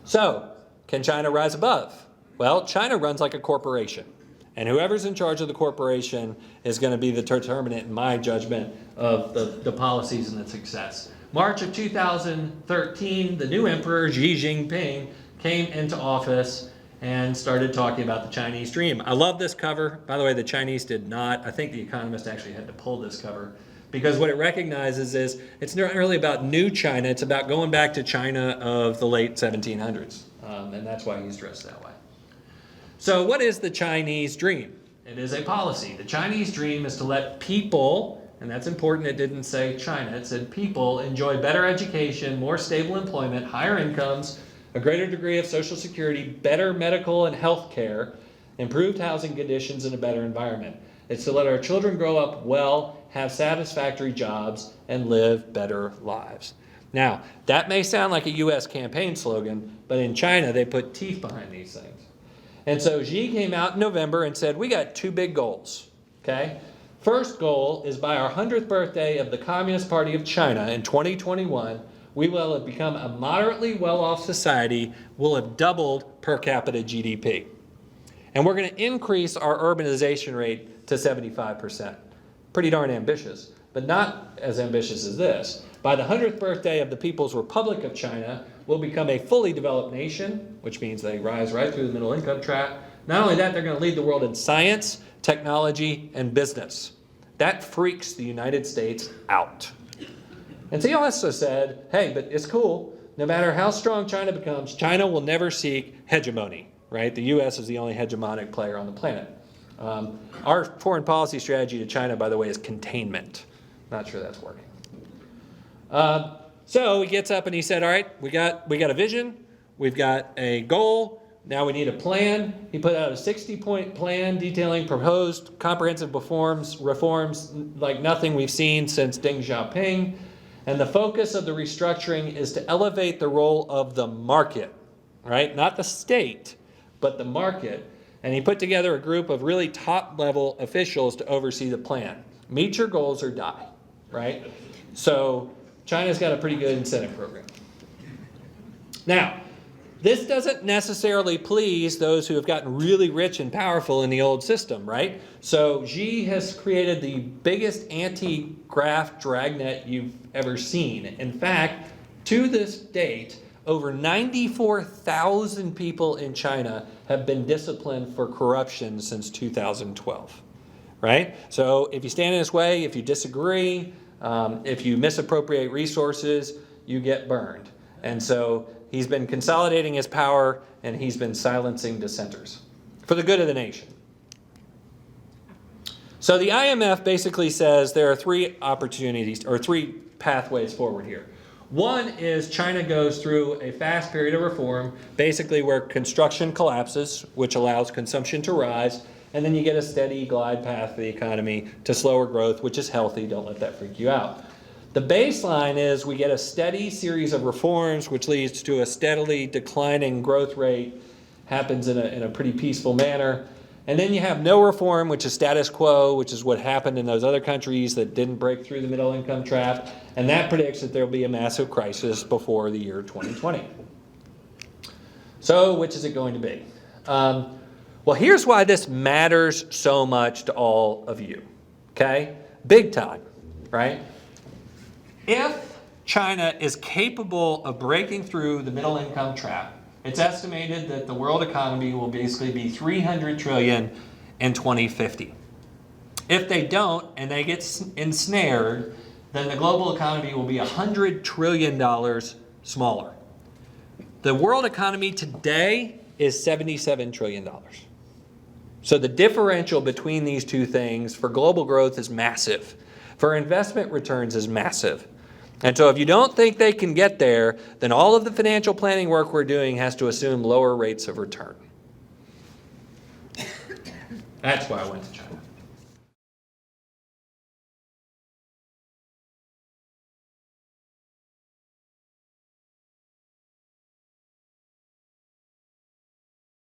So, can China rise above? Well, China runs like a corporation. And whoever's in charge of the corporation is going to be the determinant, in my judgment, of the policies and the success. March of 2013, the new emperor, Xi Jinping, came into office and started talking about the Chinese dream. I love this cover. By the way, the Chinese did not. I think The Economist actually had to pull this cover because what it recognizes is it's not really about new China. It's about going back to China of the late 1700s. And that's why he's dressed that way. So what is the Chinese dream? It is a policy. The Chinese dream is to let people, and that's important, it didn't say China, it said people, enjoy better education, more stable employment, higher incomes, a greater degree of social security, better medical and health care, improved housing conditions, and a better environment. It's to let our children grow up well, have satisfactory jobs, and live better lives. Now, that may sound like a U.S. campaign slogan, but in China, they put teeth behind these things. And so Xi came out in November and said, we got two big goals, okay? First goal is by our 100th birthday of the Communist Party of China in 2021, we will have become a moderately well-off society, we'll have doubled per capita GDP. And we're going to increase our urbanization rate to 75%. Pretty darn ambitious, but not as ambitious as this. By the 100th birthday of the People's Republic of China, we'll become a fully developed nation, which means they rise right through the middle income trap. Not only that, they're going to lead the world in science, technology, and business. That freaks the United States out. And so he also said, hey, but it's cool. No matter how strong China becomes, China will never seek hegemony, right? The U.S. is the only hegemonic player on the planet. Our foreign policy strategy to China, by the way, is containment. Not sure that's working. So he gets up and he said, all right, we got a vision, we've got a goal, now we need a plan. He put out a 60-point plan detailing proposed comprehensive reforms like nothing we've seen since Deng Xiaoping. And the focus of the restructuring is to elevate the role of the market, right? Not the state, but the market. And he put together a group of really top-level officials to oversee the plan. Meet your goals or die, right? So China's got a pretty good incentive program. Now, this doesn't necessarily please those who have gotten really rich and powerful in the old system, right? So Xi has created the biggest anti-graft dragnet you've ever seen. In fact, to this date, over 94,000 people in China have been disciplined for corruption since 2012, right? So if you stand in his way, if you disagree, if you misappropriate resources, you get burned. And so he's been consolidating his power and he's been silencing dissenters for the good of the nation. So the IMF basically says there are three opportunities or three pathways forward here. One is China goes through a fast period of reform, basically where construction collapses, which allows consumption to rise, and then you get a steady glide path for the economy to slower growth, which is healthy. Don't let that freak you out. The baseline is we get a steady series of reforms, which leads to a steadily declining growth rate, happens in a pretty peaceful manner. And then you have no reform, which is status quo, which is what happened in those other countries that didn't break through the middle income trap. And that predicts that there will be a massive crisis before the year 2020. So which is it going to be? Well, here's why this matters so much to all of you, okay? Big time, right? If China is capable of breaking through the middle income trap, it's estimated that the world economy will basically be $300 trillion in 2050. If they don't, and they get ensnared, then the global economy will be $100 trillion smaller. The world economy today is $77 trillion. So the differential between these two things for global growth is massive. For investment returns is massive. And so if you don't think they can get there, then all of the financial planning work we're doing has to assume lower rates of return. That's why I went to China.